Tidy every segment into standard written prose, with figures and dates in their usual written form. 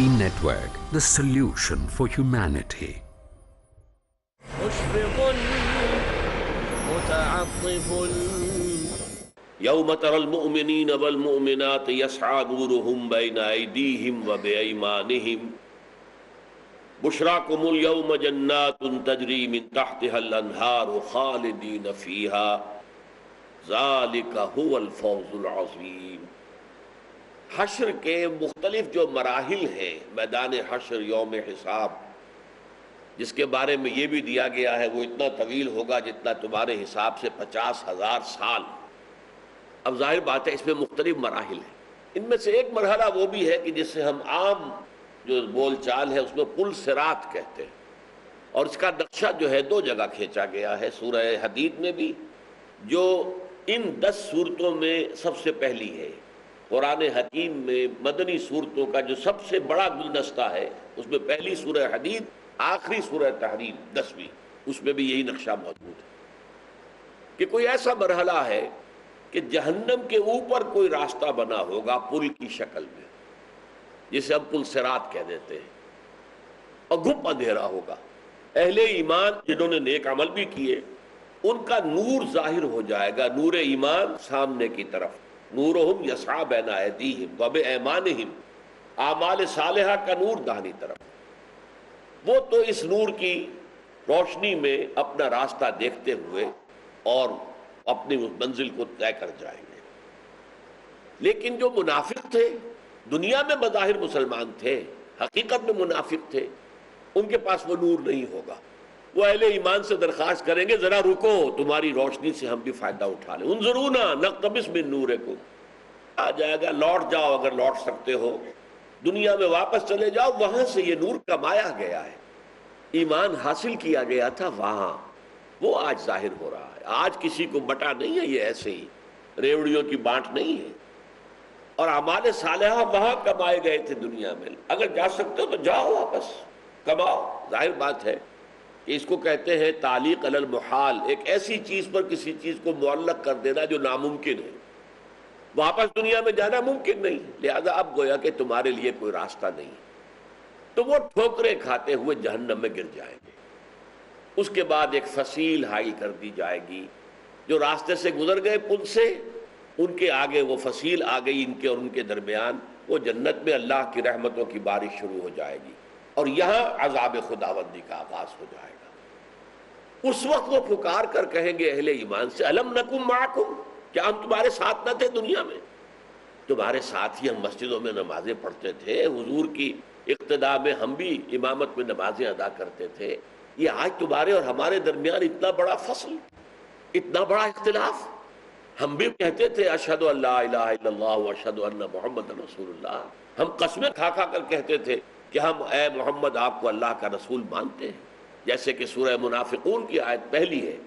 Network, the solution for humanity. مشفق متعطف يوم ترى المؤمنين والمؤمنات يسعى نورهم بين أيديهم وبأيمانهم بشراكم اليوم جنات تجري من تحتها الأنهار خالدين فيها ذلك هو الفوز العظيم۔ حشر کے مختلف جو مراحل ہیں، میدان حشر، یوم حساب، جس کے بارے میں یہ بھی دیا گیا ہے وہ اتنا طویل ہوگا جتنا تمہارے حساب سے 50,000 سال۔ اب ظاہر بات ہے اس میں مختلف مراحل ہیں، ان میں سے ایک مرحلہ وہ بھی ہے کہ جس سے ہم عام جو بول چال ہے اس میں پل صراط کہتے ہیں، اور اس کا نقشہ جو ہے 2 جگہ کھینچا گیا ہے، سورہ حدید میں بھی، جو ان 10 صورتوں میں سب سے پہلی ہے، قرآن حکیم میں مدنی صورتوں کا جو سب سے بڑا گلدستہ ہے اس میں پہلی سورہ حدید، آخری سورہ تحریم 10ویں، اس میں بھی یہی نقشہ موجود ہے کہ کوئی ایسا مرحلہ ہے کہ جہنم کے اوپر کوئی راستہ بنا ہوگا پل کی شکل میں، جسے ہم پل صراط کہہ دیتے ہیں، اور گھپ اندھیرا ہوگا۔ اہل ایمان جنہوں نے نیک عمل بھی کیے ان کا نور ظاہر ہو جائے گا، نور ایمان سامنے کی طرف، نورہم یسعی بین ایدیہم وبایمانہم، اعمال صالحہ کا نور داہنی طرف، وہ تو اس نور کی روشنی میں اپنا راستہ دیکھتے ہوئے اور اپنی منزل کو طے کر جائیں گے۔ لیکن جو منافق تھے، دنیا میں بظاہر مسلمان تھے، حقیقت میں منافق تھے، ان کے پاس وہ نور نہیں ہوگا۔ وہ اہل ایمان سے درخواست کریں گے ذرا رکو، تمہاری روشنی سے ہم بھی فائدہ اٹھا لیں، انظرونا نقتبس من نورکم، آ جائے گا، لوٹ جاؤ اگر لوٹ سکتے ہو، دنیا میں واپس چلے جاؤ، وہاں سے یہ نور کمایا گیا ہے، ایمان حاصل کیا گیا تھا وہاں، وہ آج ظاہر ہو رہا ہے۔ آج کسی کو بٹا نہیں ہے، یہ ایسے ہی ریوڑیوں کی بانٹ نہیں ہے، اور اعمال صالحہ وہاں کمائے گئے تھے دنیا میں، اگر جا سکتے ہو تو جاؤ واپس کماؤ۔ ظاہر بات ہے کہ اس کو کہتے ہیں تعلیق علی المحال، ایک ایسی چیز پر کسی چیز کو معلق کر دینا جو ناممکن ہے، واپس دنیا میں جانا ممکن نہیں، لہذا اب گویا کہ تمہارے لیے کوئی راستہ نہیں، تو وہ ٹھوکریں کھاتے ہوئے جہنم میں گر جائیں گے۔ اس کے بعد ایک فصیل حائل کر دی جائے گی، جو راستے سے گزر گئے پل سے، ان کے آگے وہ فصیل آ گئی، ان کے اور ان کے درمیان وہ جنت میں اللہ کی رحمتوں کی بارش شروع ہو جائے گی، اور یہاں عذاب خداوندی کا آغاز ہو جائے گا۔ اس وقت وہ پکار کر کہیں گے اہل ایمان سے، الم نکم معکم، کیا ہم تمہارے ساتھ نہ تھے دنیا میں؟ تمہارے ساتھ ہی ہم مسجدوں میں نمازیں پڑھتے تھے، حضور کی اقتداء میں ہم بھی امامت میں نمازیں ادا کرتے تھے، یہ آج تمہارے اور ہمارے درمیان اتنا بڑا فصل، اتنا بڑا اختلاف؟ ہم بھی کہتے تھے اشہد ان لا الہ الا اللہ واشہد ان محمد رسول اللہ، ہم قسمیں کھا کھا کر کہتے تھے کہ ہم اے محمد آپ کو اللہ کا رسول مانتے ہیں، جیسے کہ سورہ منافقون کی آیت پہلی ہے،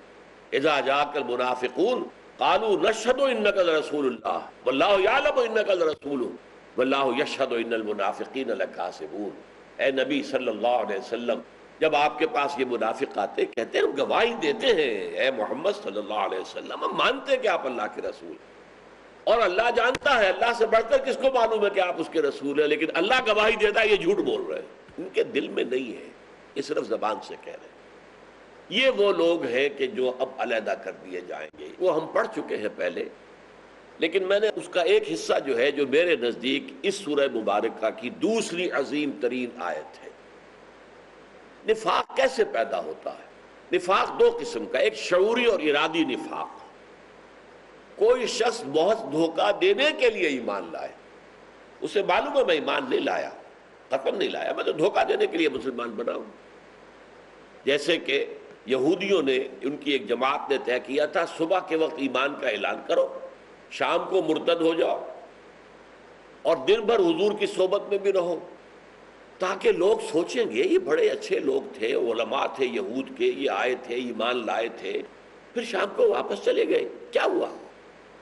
اذا جاءک المنافقون قالوا نشہد انک لرسول اللہ واللہ یعلم انک لرسولہ واللہ یشہد ان المنافقین لکاذبون۔ اے نبی صلی اللہ علیہ وسلم، جب آپ کے پاس یہ منافق آتے کہتے ہیں ہم گواہی دیتے ہیں اے محمد صلی اللہ علیہ وسلم، ہم مانتے ہیں کہ آپ اللہ کے رسول ہیں، اور اللہ جانتا ہے، اللہ سے بڑھ کر کس کو معلوم ہے کہ آپ اس کے رسول ہیں، لیکن اللہ گواہی دیتا ہے یہ جھوٹ بول رہے ہیں، ان کے دل میں نہیں ہے، یہ صرف زبان سے کہہ رہے ہیں۔ یہ وہ لوگ ہیں کہ جو اب علیحدہ کر دیے جائیں گے، وہ ہم پڑھ چکے ہیں پہلے، لیکن میں نے اس کا ایک حصہ جو ہے جو میرے نزدیک اس سورہ مبارکہ کی دوسری عظیم ترین آیت ہے۔ نفاق کیسے پیدا ہوتا ہے؟ نفاق 2 قسم کا، ایک شعوری اور ارادی نفاق۔ کوئی شخص بہت دھوکہ دینے کے لیے ایمان لائے، اسے معلوم ہے میں ایمان نہیں لایا، قسم نہیں لایا، میں تو دھوکہ دینے کے لیے مسلمان بنا ہوں۔ جیسے کہ یہودیوں نے، ان کی ایک جماعت نے طے کیا تھا صبح کے وقت ایمان کا اعلان کرو، شام کو مرتد ہو جاؤ، اور دن بھر حضور کی صحبت میں بھی رہو، تاکہ لوگ سوچیں گے یہ بڑے اچھے لوگ تھے، علماء تھے یہود کے، یہ آئے تھے، ایمان لائے تھے، پھر شام کو واپس چلے گئے، کیا ہوا؟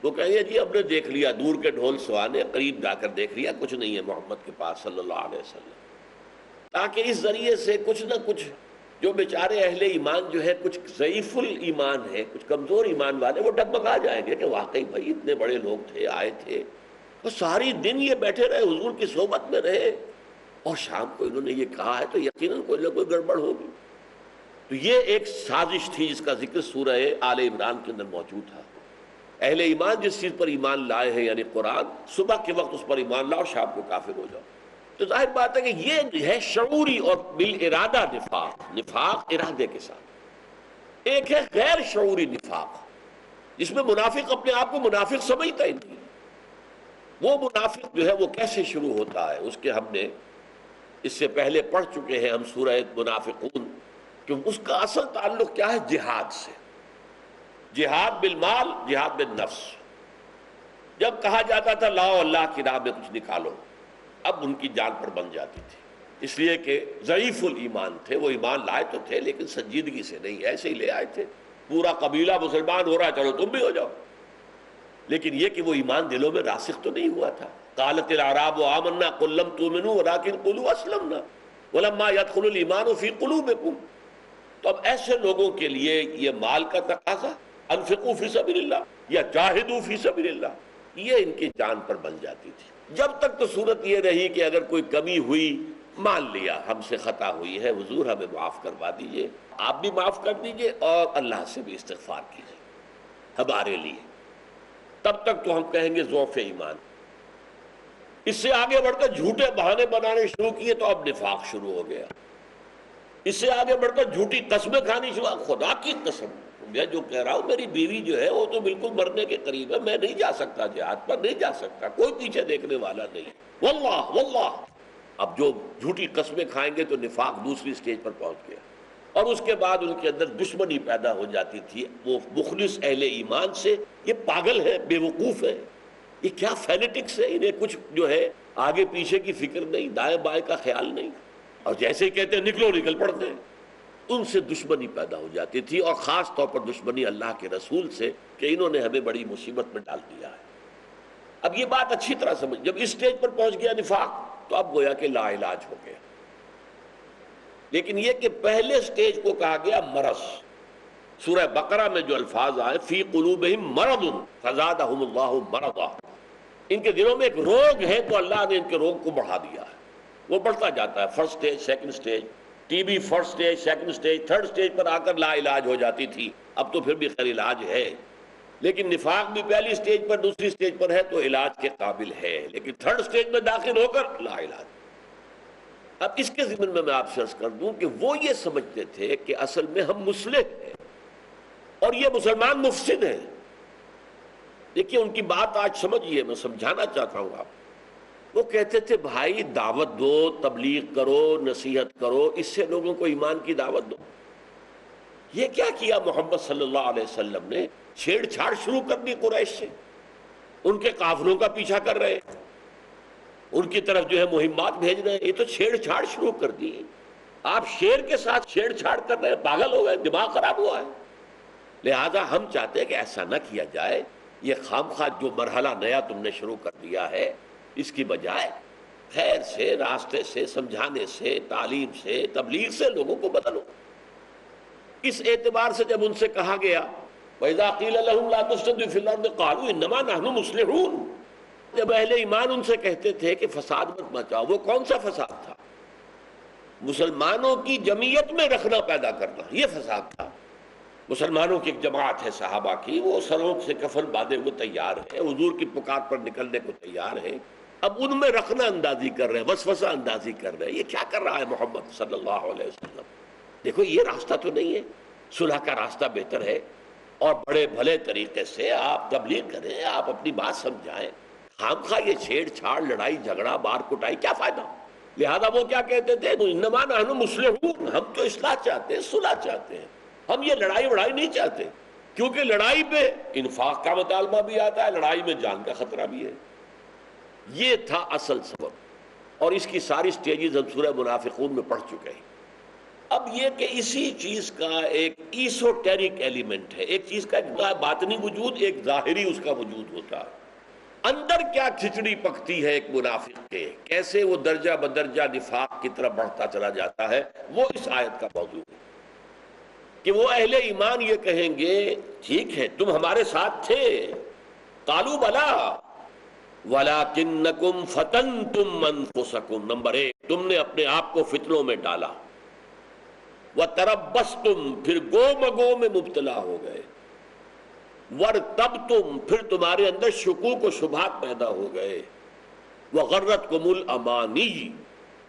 وہ کہیں گے جی ہم نے دیکھ لیا، دور کے ڈھول سوانے، قریب جا کر دیکھ لیا کچھ نہیں ہے محمد کے پاس صلی اللہ علیہ وسلم، تاکہ اس ذریعے سے کچھ نہ کچھ جو بیچارے اہل ایمان جو ہے کچھ ضعیف الایمان ہے، کچھ کمزور ایمان والے، وہ ڈگمگا جائیں گے کہ واقعی بھائی اتنے بڑے لوگ تھے، آئے تھے، اور ساری دن یہ بیٹھے رہے، حضور کی صحبت میں رہے، اور شام کو انہوں نے یہ کہا ہے تو یقیناً کوئی نہ کوئی گڑبڑ ہوگی. تو یہ ایک سازش تھی جس کا ذکر سورہ آل عمران کے اندر موجود تھا. اہل ایمان جس چیز پر ایمان لائے ہیں یعنی قرآن، صبح کے وقت اس پر ایمان لاؤ، شام کو کافر ہو جاؤ. تو ظاہر بات ہے کہ یہ ہے شعوری اور بالارادہ نفاق ارادے کے ساتھ. ایک ہے غیر شعوری نفاق جس میں منافق اپنے آپ کو منافق سمجھتا ہی نہیں. وہ منافق جو ہے وہ کیسے شروع ہوتا ہے اس کے ہم نے اس سے پہلے پڑھ چکے ہیں ہم سورہ منافقون، کہ اس کا اصل تعلق کیا ہے؟ جہاد سے. جہاد بالمال، جہاد بالنفس. جب کہا جاتا تھا لاؤ اللہ کی راہ میں کچھ نکالو، اب ان کی جان پر بن جاتی تھی، اس لیے کہ ضعیف الایمان تھے. وہ ایمان لائے تو تھے لیکن سنجیدگی سے نہیں، ایسے ہی لے آئے تھے. پورا قبیلہ مسلمان ہو رہا ہے، چلو تم بھی ہو جاؤ. لیکن یہ کہ وہ ایمان دلوں میں راسخ تو نہیں ہوا تھا. قالت الاعراب آمنا قل لم تؤمنوا ولكن قولوا اسلمنا ولما يدخل الايمان في قلوبكم. تو اب ایسے لوگوں کے لیے یہ مال کا تقاضا، انفقوا فی سبیل اللہ یا جاہدوا فی سبیل اللہ، یہ ان کی جان پر بن جاتی تھی. جب تک تو صورت یہ رہی کہ اگر کوئی کمی ہوئی، مان لیا ہم سے خطا ہوئی ہے، حضور ہمیں معاف کروا دیجئے، آپ بھی معاف کر دیجئے اور اللہ سے بھی استغفار کیجئے ہمارے لیے. تب تک تو ہم کہیں گے ضعف ایمان. اس سے آگے بڑھ کر جھوٹے بہانے بنانے شروع کیے تو اب نفاق شروع ہو گیا. اس سے آگے بڑھ کر جھوٹی قسمیں کھانی شروع، خدا کی قسم میں جو کہہ رہا ہوں میری بیوی جو ہے وہ تو بالکل مرنے کے قریب ہے، میں نہیں جا سکتا، جہاد پر نہیں جا سکتا، کوئی پیچھے دیکھنے والا نہیں، واللہ واللہ. اب جو جھوٹی قسمیں کھائیں گے تو نفاق دوسری سٹیج پر پہنچ گیا. اور اس کے بعد ان کے اندر دشمنی پیدا ہو جاتی تھی وہ مخلص اہل ایمان سے. یہ پاگل ہے، بے وقوف ہے، یہ کیا فینیٹکس ہے، انہیں کچھ جو ہے آگے پیچھے کی فکر نہیں، دائیں بائیں کا خیال نہیں، اور جیسے ہی کہتے ہیں نکلو نکل پڑتے ہیں. ان سے دشمنی پیدا ہو جاتی تھی، اور خاص طور پر دشمنی اللہ کے رسول سے کہ انہوں نے ہمیں بڑی مصیبت میں ڈال دیا ہے. اب یہ بات اچھی طرح سمجھ، جب اس سٹیج پر پہنچ گیا نفاق تو اب گویا کہ لا علاج ہو گیا. لیکن یہ کہ پہلے سٹیج کو کہا گیا مرض. سورہ بقرہ میں جو الفاظ آئے فی قلوبہم مرض فزادہم اللہ مرضا، ان کے دلوں میں ایک روگ ہے تو اللہ نے ان کے روگ کو بڑھا دیا ہے. وہ بڑھتا جاتا ہے، first stage, second stage, T B first stage, second stage, third stage پر آ کر لا علاج ہو جاتی تھی. اب تو پھر بھی خیر علاج ہے، لیکن نفاق بھی پہلی سٹیج پر دوسری سٹیج پر ہے تو علاج کے قابل ہے، لیکن تھرڈ سٹیج میں داخل ہو کر لا علاج. اب اس کے ضمن میں آپ سے عرض کر دوں کہ وہ یہ سمجھتے تھے کہ اصل میں ہم مصلح ہیں اور یہ مسلمان مفسد ہیں. دیکھیے ان کی بات آج سمجھیے، میں سمجھانا چاہتا ہوں آپ. وہ کہتے تھے بھائی دعوت دو، تبلیغ کرو، نصیحت کرو، اس سے لوگوں کو ایمان کی دعوت دو. یہ کیا کیا محمد صلی اللہ علیہ وسلم نے؟ چھیڑ چھاڑ شروع کر دی قریش سے، ان کے قافلوں کا پیچھا کر رہے، ان کی طرف جو ہے مہمات بھیج رہے ہیں. یہ تو چھیڑ چھاڑ شروع کر دی. آپ شیر کے ساتھ چھیڑ چھاڑ کر رہے ہیں، پاگل ہو گئے، دماغ خراب ہوا ہے. لہذا ہم چاہتے ہیں کہ ایسا نہ کیا جائے. یہ خام خواہ جو مرحلہ نیا تم نے شروع کر دیا ہے، اس کی بجائے خیر سے، راستے سے، سمجھانے سے، تعلیم سے، تبلیغ سے لوگوں کو بدلو. اس اعتبار سے جب ان سے کہا گیا وَإِذَا قِيلَ لَهُمْ لَا تُفْسِدُوا فِي الْأَرْضِ قَالُوا إِنَّمَا نَحْنُ مُصْلِحُونَ، جب اہل ایمان ان سے کہتے تھے کہ فساد مت مچاؤ، وہ کون سا فساد تھا؟ مسلمانوں کی جمعیت میں رکھنا پیدا کرنا، یہ فساد تھا. مسلمانوں کی ایک جماعت ہے صحابہ کی، وہ سروں سے کفن باندھے ہوئے تیار ہے، حضور کی پکار پر نکلنے کو تیار ہے. اب ان میں رخنہ اندازی کر رہے ہیں، وسوسہ اندازی کر رہے ہیں. یہ کیا کر رہا ہے محمد صلی اللہ علیہ وسلم؟ دیکھو یہ راستہ تو نہیں ہے، صلح کا راستہ بہتر ہے، اور بڑے بھلے طریقے سے آپ تبلیغ کریں، آپ اپنی بات سمجھائیں. خام خواہ یہ چھیڑ چھاڑ، لڑائی جھگڑا، مار کٹائی، کیا فائدہ؟ لہذا وہ کیا کہتے تھے؟ انما نحن مصلحون، ہم تو اصلاح چاہتے ہیں، صلح چاہتے ہیں، ہم یہ لڑائی وڑائی نہیں چاہتے. کیونکہ لڑائی پہ انفاق کا مطالبہ بھی آتا ہے، لڑائی میں جان کا خطرہ بھی ہے. یہ تھا اصل سبب، اور اس کی ساری سٹیجز ہم سورہ منافقون میں پڑھ چکے ہیں. اب یہ کہ اسی چیز کا ایک ایسوٹیرک ایلیمنٹ ہے، ایک چیز کا ایک باطنی وجود، ایک ظاہری اس کا وجود ہوتا ہے. اندر کیا کھچڑی پکتی ہے ایک منافق کے، کیسے وہ درجہ بدرجہ نفاق کی طرف بڑھتا چلا جاتا ہے، وہ اس آیت کا موضوع ہے. کہ وہ اہل ایمان یہ کہیں گے ٹھیک ہے تم ہمارے ساتھ تھے، قالوا بلا، وَلَكِنَّكُمْ فَتَنْتُمْ أَنفُسَكُمْ، نمبر 1 تم نے اپنے آپ کو فتنوں میں ڈالا، وَتَرَبَّصْتُمْ پھر گو مگو میں مبتلا ہو گئے، وَارْتَبْتُمْ پھر تمہارے اندر شکوک و شبہات پیدا ہو گئے، وَغَرَّتْكُمُ الْأَمَانِيُّ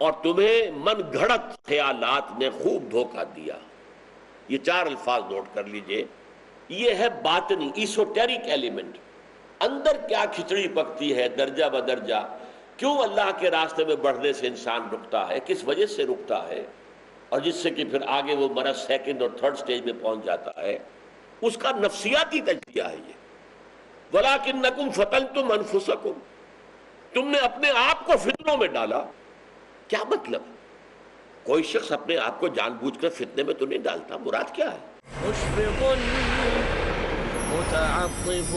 اور تمہیں من گھڑت خیالات نے خوب دھوکہ دیا۔ یہ 4 الفاظ نوٹ کر لیجئے، یہ ہے باطنی ایسوٹیرک ایلیمنٹ، اندر کیا کھچڑی پکتی ہے درجہ بدرجہ، کیوں اللہ کے راستے میں بڑھنے سے انسان رکتا ہے، کس وجہ سے رکتا ہے، اور جس سے کہ پھر آگے وہ مرض 2nd اور 3rd سٹیج میں پہنچ جاتا ہے، اس کا نفسیاتی تجزیہ ہے یہ۔ وَلَكِنَّكُمْ فَتَنْتُمْ أَنفُسَكُمْ تم نے اپنے آپ کو فتنوں میں ڈالا۔ کیا مطلب؟ کوئی شخص اپنے آپ کو جان بوجھ کر فتنے میں تو نہیں ڈالتا، مراد کیا ہے؟ مشفق متعطف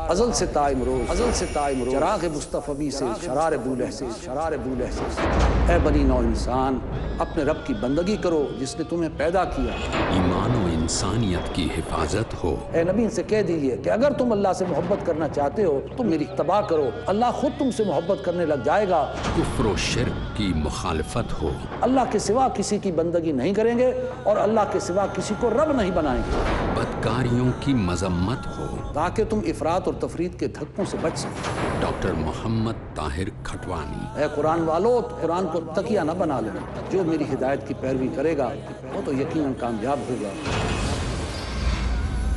ازل سے تا امروز چراغ مصطفی سے شرار بولہ سے اے بنی نوع انسان اپنے رب کی بندگی کرو جس نے تمہیں پیدا کیا، ایمان و انسانیت کی حفاظت ہو۔ اے نبی ان سے کہہ دیجئے کہ اگر تم اللہ سے محبت کرنا چاہتے ہو تم میری اتباع کرو، اللہ خود تم سے محبت کرنے لگ جائے گا۔ کفر و شرک کی مخالفت ہو۔ اللہ کے سوا کسی کی بندگی نہیں کریں گے اور اللہ کے سوا کسی کو رب نہیں بنائیں گے، بدکاریوں کی مذمت ہو، تاکہ تم افراط اور تفرید کے دھکوں سے بچ سکو۔ ڈاکٹر محمد طاہر کھٹوانی۔ اے قرآن والو، قرآن کو تکیہ نہ بنا لینا، جو میری ہدایت کی پیروی کرے گا وہ تو یقیناً کامیاب ہوگا۔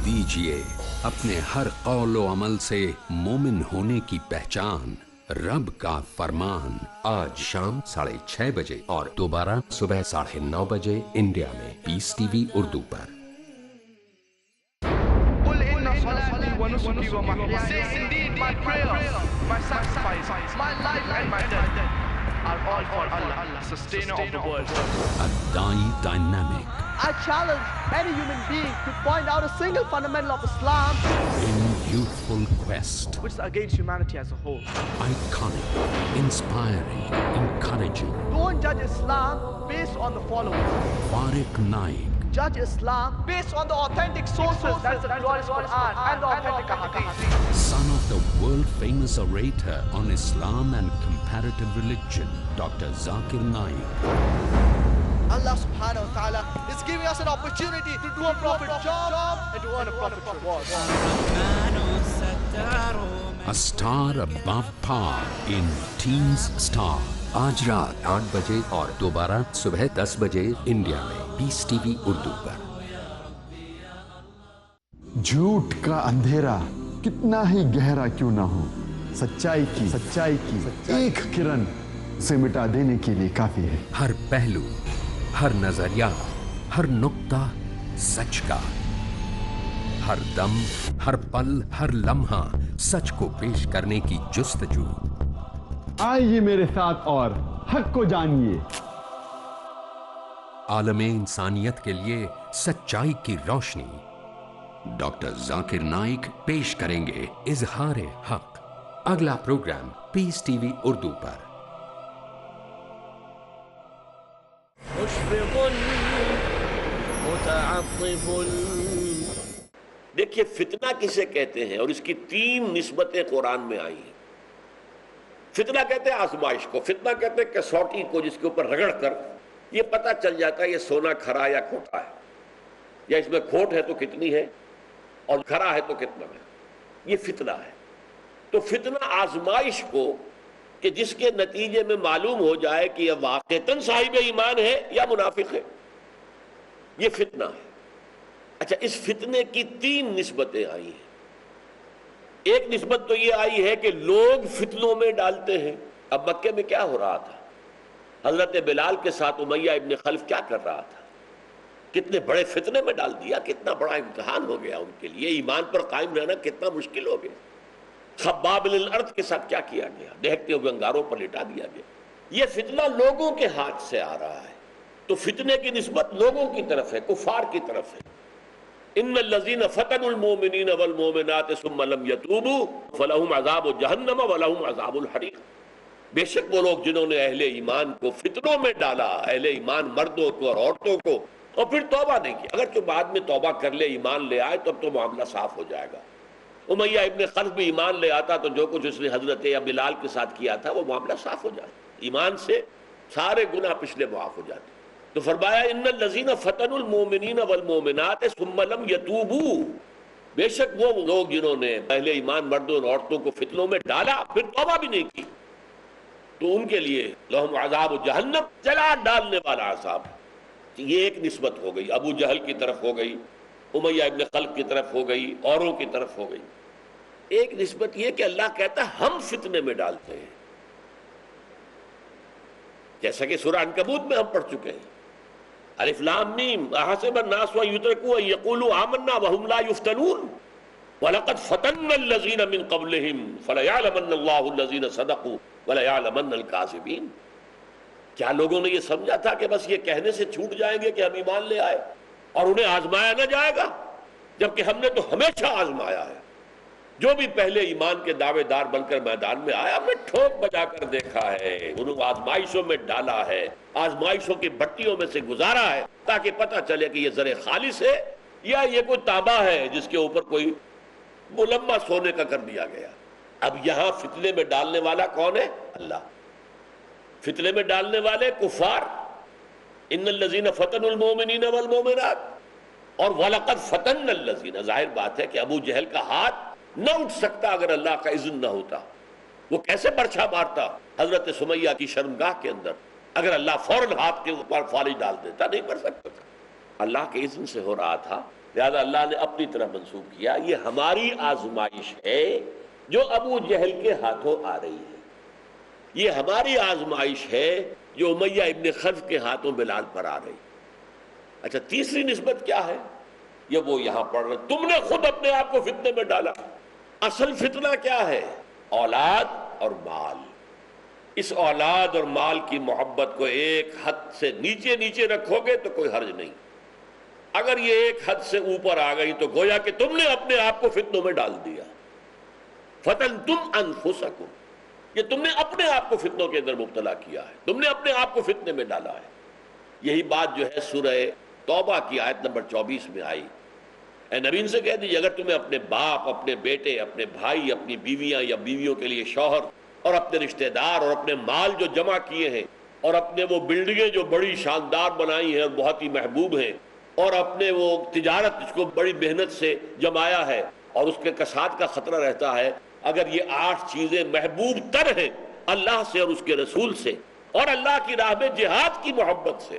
دیجئے اپنے ہر قول و عمل سے مومن ہونے کی پہچان، رب کا فرمان، آج شام 6:30 بجے اور دوبارہ صبح 9:30 بجے انڈیا میں پیس ٹی وی اردو پر۔ Say indeed my prayer, my sacrifice, my life and my death are all for Allah, sustainer of the world. الدائی dynamic I challenge any human being to point out a single fundamental of Islam in youthful quest, which is against humanity as a whole. iconic, inspiring, encouraging, Don't judge Islam based on the following. Fariq Naik, Judge Islam based on the authentic sources, that's the glorious Quran and the authentic Hadith. son of the world-famous orator on Islam and comparative religion, Dr. Zakir Naik. Allah subhanahu wa ta'ala is giving us an opportunity to do a prophet job and to earn a prophet's reward. A star above par in Teens Star. آج رات 8 بجے اور دوبارہ صبح 10 بجے India میں Peace T V Urdu پر۔ جھوٹ کا اندھیرا کتنا ہی گہرا کیوں نہ ہو، سچائی کی ایک کرن اسے مٹا دینے کے لیے کافی ہے۔ ہر پہلو، ہر نظریہ، ہر نقطہ سچ کا، ہر دم، ہر پل، ہر لمحہ سچ کو پیش کرنے کی جستجو۔ آئیے میرے ساتھ اور حق کو جانیے۔ عالم انسانیت کے لیے سچائی کی روشنی۔ ڈاکٹر ذاکر نائک پیش کریں گے اظہار حق۔ اگلا پروگرام پیس ٹی وی اردو پر۔ دیکھیے فتنہ کسے کہتے ہیں، اور اس کی 3 نسبتیں قرآن میں آئی ہیں۔ فتنہ کہتے ہیں آزمائش کو، فتنہ کہتے ہیں کسوٹی کو، جس کے اوپر رگڑ کر یہ پتہ چل جاتا ہے یہ سونا کھرا یا کھوٹا ہے، یا اس میں کھوٹ ہے تو کتنی ہے اور کھرا ہے تو کتنا ہے، یہ فتنہ ہے۔ تو فتنہ آزمائش کو کہ جس کے نتیجے میں معلوم ہو جائے کہ یہ واقعتاً صاحب ایمان ہے یا منافق ہے، یہ فتنہ ہے۔ اچھا، اس فتنے کی 3 نسبتیں آئی ہیں۔ ایک نسبت تو یہ آئی ہے کہ لوگ فتنوں میں ڈالتے ہیں۔ اب مکے میں کیا ہو رہا تھا؟ حضرت بلال کے ساتھ امیہ ابن خلف کیا کر رہا تھا؟ کتنے بڑے فتنے میں ڈال دیا، کتنا بڑا امتحان ہو گیا ان کے لیے، ایمان پر قائم رہنا کتنا مشکل ہو گیا۔ خباب بن الارت کے ساتھ کیا کیا گیا؟ دہکتے ہوئے انگاروں پر لٹا دیا گیا۔ یہ فتنہ لوگوں کے ہاتھ سے آ رہا ہے، تو فتنے کی نسبت لوگوں کی طرف ہے، کفار کی طرف ہے. ان الذین فتنوا المؤمنین والمؤمنات ثم لم یتوبوا فلہم عذاب جہنم ولہم عذاب الحریق. بے شک وہ لوگ جنہوں نے اہل ایمان کو فتنوں میں ڈالا، اہل ایمان مردوں کو اور عورتوں کو، اور پھر توبہ نہیں کی. اگر تو بعد میں توبہ کر لے، ایمان لے آئے، تب تو معاملہ صاف ہو جائے گا. امیہ ابن خلف بھی ایمان لے آتا تو جو کچھ اس نے حضرت یا بلال کے ساتھ کیا تھا وہ معاملہ صاف ہو جائے. ایمان سے سارے گناہ پچھلے معاف ہو جاتے. تو فرمایا ان الذین فتنوا المؤمنین والمؤمنات ثم لم یتوبوا، بے شک وہ لوگ جنہوں نے اہل ایمان مردوں اور عورتوں کو فتنوں میں ڈالا پھر توبہ بھی نہیں کی، تو ان کے لیے لہم عذاب جہنم، جلا ڈالنے والا عذاب. یہ ایک نسبت ہو گئی، ابو جہل کی طرف ہو گئی، امیہ ابن خلف کی طرف ہو گئی، اوروں کی طرف ہو گئی. ایک نسبت یہ کہ اللہ کہتا ہے ہم فتنے میں ڈالتے ہیں، جیسا کہ سورہ عنکبوت میں ہم پڑھ چکے ہیں. الف لام میم احسب الناس ان یترکوا ان یقولوا آمنا وهم لا یفتنون وَلَقَدْ فَتَنَّا الَّذِينَ مِن قَبْلِهِمْ فَلَيَعْلَمَنَّ اللَّهُ الَّذِينَ صَدَقُوا وَلَيَعْلَمَنَّ الْكَاذِبِينَ. کیا لوگوں نے یہ سمجھا تھا کہ بس یہ کہنے سے چھوٹ جائیں گے کہ ہم ایمان لے آئے اور انہیں آزمایا نہ جائے گا؟ جبکہ ہم نے تو ہمیشہ آزمایا ہے. جو بھی پہلے ایمان کے دعوے دار بن کر میدان میں آیا، ہم نے ٹھوک بجا کر دیکھا ہے، انہوں آزمائشوں میں ڈالا ہے، آزمائشوں کی بھٹیوں میں سے گزارا ہے، تاکہ پتہ چلے کہ یہ زر خالص ہے یا یہ کوئی تابہ ہے جس کے اوپر کوئی ملمہ سونے کا کر دیا گیا. اب یہاں فتنے میں ڈالنے والا کون ہے؟ اللہ. فتنے میں ڈالنے والے کفار، ان الذین فتنوا المؤمنین والمؤمنات، اور وَلَقَدْ فَتَنَّا الَّذِينَ. ظاہر بات ہے کہ ابو جہل کا ہاتھ نہ اٹھ سکتا اگر اللہ کا اذن نہ ہوتا. وہ کیسے برچھا مارتا حضرت سمیہ کی شرمگاہ کے اندر اگر اللہ فوراً ہاتھ کے اوپر فالج ڈال دیتا؟ نہیں کر سکتا تھا. اللہ کے اذن سے ہو رہا تھا، لہذا اللہ نے اپنی طرف منسوخ کیا. یہ ہماری آزمائش ہے جو ابو جہل کے ہاتھوں آ رہی ہے، یہ ہماری آزمائش ہے جو امیہ ابن خلف کے ہاتھوں بلال پر آ رہی. اچھا، تیسری نسبت کیا ہے؟ یہ وہ یہاں پڑھ رہے، تم نے خود اپنے آپ کو فتنے میں ڈالا. اصل فتنہ کیا ہے؟ اولاد اور مال. اس اولاد اور مال کی محبت کو ایک حد سے نیچے نیچے رکھو گے تو کوئی حرج نہیں. اگر یہ ایک حد سے اوپر آ گئی تو گویا کہ تم نے اپنے آپ کو فتنوں میں ڈال دیا. فتنتم انفسکم، یہ تم نے اپنے آپ کو فتنوں کے اندر مبتلا کیا ہے، تم نے اپنے آپ کو فتنے میں ڈالا ہے. یہی بات جو ہے سورہ توبہ کی آیت نمبر 24 میں آئی. اے نبی ان سے کہہ دیجیے اگر تمہیں اپنے باپ، اپنے بیٹے، اپنے بھائی، اپنی بیویاں یا بیویوں کے لیے شوہر اور اپنے رشتہ دار اور اپنے مال جو جمع کیے ہیں اور اپنے وہ بلڈنگیں جو بڑی شاندار بنائی ہیں اور بہت ہی محبوب ہیں اور اپنے وہ تجارت جس کو بڑی محنت سے جمایا ہے اور اس کے کساد کا خطرہ رہتا ہے، اگر یہ 8 چیزیں محبوب تر ہیں اللہ سے اور اس کے رسول سے اور اللہ کی راہ میں جہاد کی محبت سے،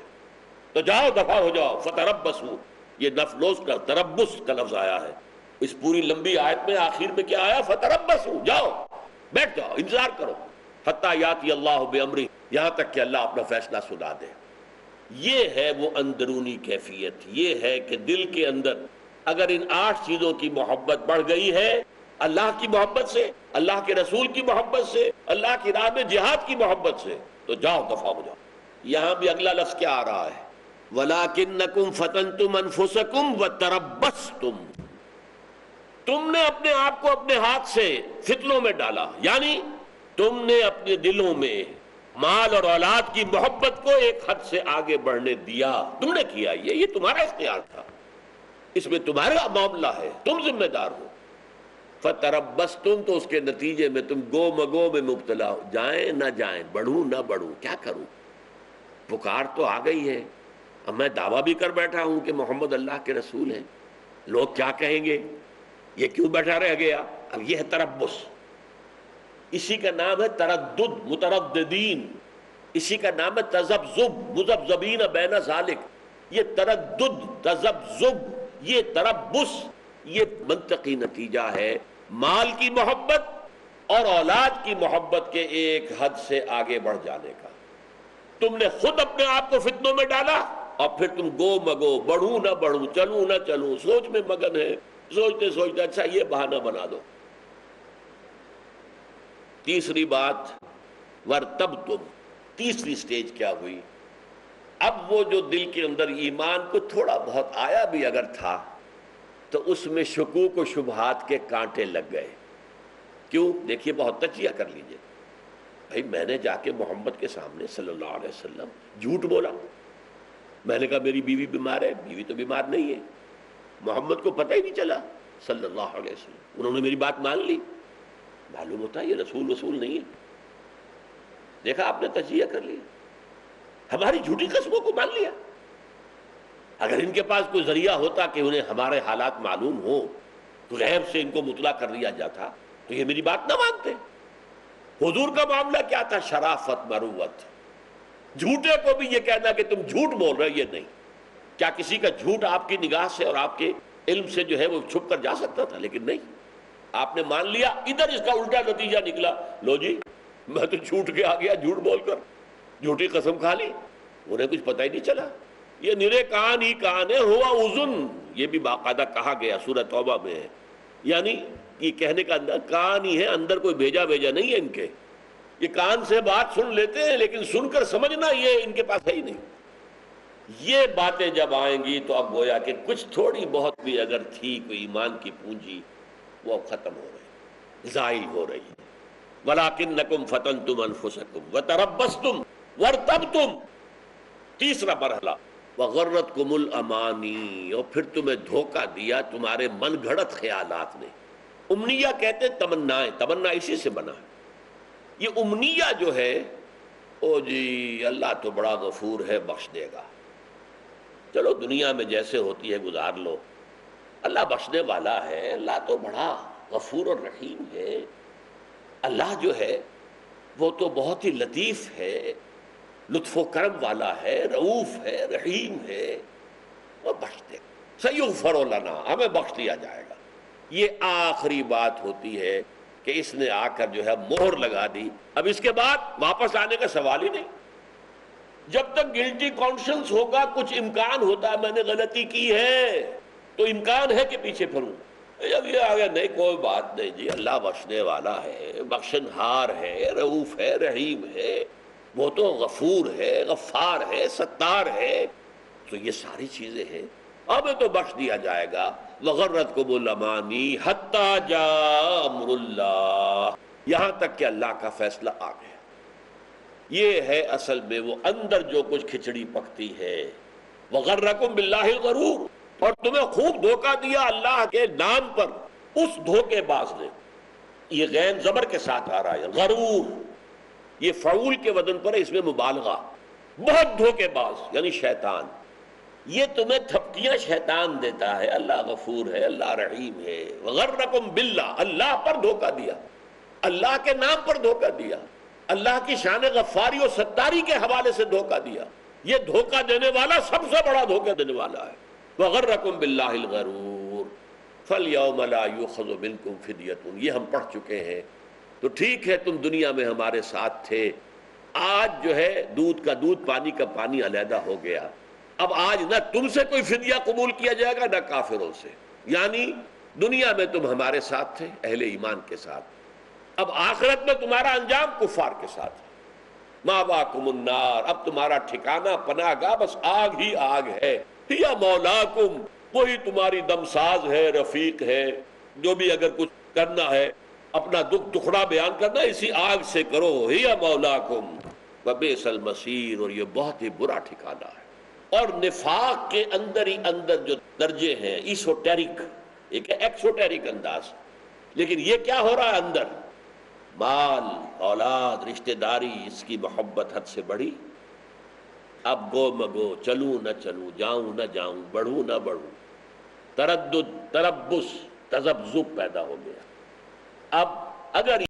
تو جاؤ دفع ہو جاؤ. فتربصوا، یہ نفلوس کا تربص کا لفظ آیا ہے. اس پوری لمبی آیت میں آخر میں کیا آیا؟ فتربصوا، جاؤ بیٹھ جاؤ، انتظار کرو، حتی یاتی اللہ بامرہ، یہاں تک کہ اللہ اپنا فیصلہ سنا دے. یہ ہے وہ اندرونی کیفیت، یہ ہے کہ دل کے اندر اگر ان 8 چیزوں کی محبت بڑھ گئی ہے، اللہ کی محبت سے، اللہ کے رسول کی محبت سے، اللہ کی راہ میں جہاد کی محبت سے، تو جاؤ دفع ہو جاؤ. یہاں بھی اگلا لفظ کیا آ رہا ہے؟ وَلَكِنَّكُمْ فَتَنْتُمْ أَنفُسَكُمْ وَتَرَبَّصْتُمْ. تم نے اپنے آپ کو اپنے ہاتھ سے فتنوں میں ڈالا، یعنی تم نے اپنے دلوں میں مال اور اولاد کی محبت کو ایک حد سے آگے بڑھنے دیا. تم نے کیا، یہ تمہارا اختیار تھا، اس میں تمہارا معاملہ ہے، تم ذمہ دار ہو. فتربصتم، تو اس کے نتیجے میں تم گو مگو میں مبتلا ہو، جائیں نہ جائیں، بڑھوں نہ بڑھوں، کیا کروں؟ پکار تو آ گئی ہے، اب میں دعویٰ بھی کر بیٹھا ہوں کہ محمد اللہ کے رسول ہیں، لوگ کیا کہیں گے؟ یہ کیوں بیٹھا رہ گیا؟ اب یہ ہے تربص. اسی کا نام ہے تردد، مترددین. اسی کا نام ہے تذبذب، مذبذبین بین ذالک. یہ تردد، تذبذب، یہ تربص، یہ منطقی نتیجہ ہے مال کی محبت اور اولاد کی محبت کے ایک حد سے آگے بڑھ جانے کا. تم نے خود اپنے آپ کو فتنوں میں ڈالا اور پھر تم گو مگو، بڑھوں نہ بڑھوں، چلوں نہ چلوں، سوچ میں مگن ہے، سوچتے سوچتے اچھا یہ بہانہ بنا دو. تیسری بات، ورتبتم، تیسری سٹیج کیا ہوئی؟ اب وہ جو دل کے اندر ایمان کو تھوڑا بہت آیا بھی اگر تھا تو اس میں شکوک و شبہات کے کانٹے لگ گئے. کیوں؟ دیکھیے بہت تجزیہ کر لیجئے. بھائی میں نے جا کے محمد کے سامنے صلی اللہ علیہ وسلم جھوٹ بولا. میں نے کہا میری بیوی بیمار ہے. بیوی تو بیمار نہیں ہے. محمد کو پتہ ہی نہیں چلا صلی اللہ علیہ وسلم. انہوں نے میری بات مان لی. معلوم ہوتا ہے یہ رسول نہیں ہے. دیکھا آپ نے تجزیہ کر لیا, ہماری جھوٹی قسموں کو مان لیا. اگر ان کے پاس کوئی ذریعہ ہوتا کہ انہیں ہمارے حالات معلوم ہو تو غیب سے ان کو مطلع کر دیا جاتا تو یہ میری بات نہ مانتے. حضور کا معاملہ کیا تھا؟ شرافت, مروت. جھوٹے کو بھی یہ کہنا کہ تم جھوٹ بول رہے, یہ نہیں. کیا کسی کا جھوٹ آپ کی نگاہ سے اور آپ کے علم سے جو ہے وہ چھپ کر جا سکتا تھا؟ لیکن نہیں, آپ نے مان لیا. ادھر اس کا الٹا نتیجہ نکلا, لو جی میں تو چھوٹ کے آ گیا جھوٹ بول کر, جھوٹی قسم کھا لی. انہیں کچھ پتہ ہی نہیں چلا. یہ نرے کان ہی کان ہے, ہوا اذن. یہ بھی باقاعدہ کہا گیا سورہ توبہ میں ہے. یعنی یہ کہنے کا اندر کان ہی ہے, اندر کوئی بھیجا نہیں ہے ان کے. یہ کان سے بات سن لیتے ہیں لیکن سن کر سمجھنا یہ ان کے پاس ہے ہی نہیں. یہ باتیں جب آئیں گی تو اب گویا کہ کچھ تھوڑی بہت بھی اگر تھی کوئی ایمان کی پونجی وہ اب ختم ہو رہی, زائل ہو رہی ہے. وَلَٰكِنَّكُمْ فَتَنْتُمْ أَنفُسَكُمْ وَتَرَبَّصْتُمْ وَارْتَبْتُمْ. تیسرا مرحلہ وَغَرَّتْكُمُ الْأَمَانِي, اور پھر تمہیں دھوکہ دیا تمہارے من گھڑت خیالات نے. امنیہ کہتے ہیں تمنائیں, تمنا اسی سے بنا ہے. یہ امنیہ جو ہے او جی اللہ تو بڑا غفور ہے, بخش دے گا, چلو دنیا میں جیسے ہوتی ہے گزار لو. اللہ بخشنے والا ہے, اللہ تو بڑا غفور اور رحیم ہے. اللہ جو ہے وہ تو بہت ہی لطیف ہے, لطف و کرم والا ہے, رؤوف ہے, رحیم ہے, وہ بخش دے گا. سیغفر لنا, ہمیں بخش دیا جائے گا. یہ آخری بات ہوتی ہے کہ اس نے آ کر جو ہے مہر لگا دی. اب اس کے بعد واپس آنے کا سوال ہی نہیں. جب تک گلٹی کانشنس ہوگا کچھ امکان ہوتا ہے میں نے غلطی کی ہے تو امکان ہے کہ پیچھے پھروں. جب یہ آ گیا نہیں کوئی بات نہیں جی, اللہ بخشنے والا ہے, بخشن ہار ہے, رؤوف ہے, رحیم ہے, وہ تو غفور ہے, غفار ہے, ستار ہے, تو یہ ساری چیزیں ہیں. اب تو بخش دیا جائے گا. وَغَرَّتْكُمُ الْأَمَانِي حَتَّى جَاءَ أَمْرُ اللَّهِ, یہاں تک کہ اللہ کا فیصلہ آ گیا. یہ ہے اصل میں وہ اندر جو کچھ کھچڑی پکتی ہے. وَغَرَّكُمْ بِاللَّهِ الْغَرُورُ, اور تمہیں خوب دھوکہ دیا اللہ کے نام پر اس دھوکے باز نے. یہ غین زبر کے ساتھ آ رہا ہے, غرور. یہ فعول کے وزن پر ہے, اس میں مبالغہ. بہت دھوکے باز یعنی شیطان. یہ تمہیں تھپکیاں شیطان دیتا ہے. اللہ غفور ہے, اللہ رحیم ہے. وغرکم باللہ, اللہ پر دھوکہ دیا, اللہ کے نام پر دھوکہ دیا, اللہ کی شان غفاری اور ستاری کے حوالے سے دھوکہ دیا. یہ دھوکہ دینے والا سب سے بڑا دھوکہ دینے والا ہے. وغرکم باللہ الغرور فالیوم لا یؤخذ منکم فدیۃ, یہ ہم پڑھ چکے ہیں. تو ٹھیک ہے تم دنیا میں ہمارے ساتھ تھے, آج جو ہے دودھ کا دودھ پانی کا پانی علیحدہ ہو گیا. اب آج نہ تم سے کوئی فدیہ قبول کیا جائے گا نہ کافروں سے. یعنی دنیا میں تم ہمارے ساتھ تھے اہل ایمان کے ساتھ, اب آخرت میں تمہارا انجام کفار کے ساتھ ہے. ماواکم النار, اب تمہارا ٹھکانہ پناہ گاہ بس آگ ہی آگ ہے. یا مولاکم, وہی تمہاری دمساز ہے, رفیق ہے. جو بھی اگر کچھ کرنا ہے اپنا دکھ دکھڑا بیان کرنا اسی آگ سے کرو. یا مولاکم وبئس المصیر, اور یہ بہت ہی برا ٹھکانہ ہے. اور نفاق کے اندر ہی اندر جو درجے ہیں ایسوٹیرک, ایک ہے ایکسوٹیرک انداز, لیکن یہ کیا ہو رہا ہے اندر, مال اولاد رشتہ داری, اس کی محبت حد سے بڑھی. اب گو مگو, چلوں نہ چلوں, جاؤں نہ جاؤں, بڑھوں نہ بڑھوں, تردد, تربص, تذبذب پیدا ہو گیا. اب اگر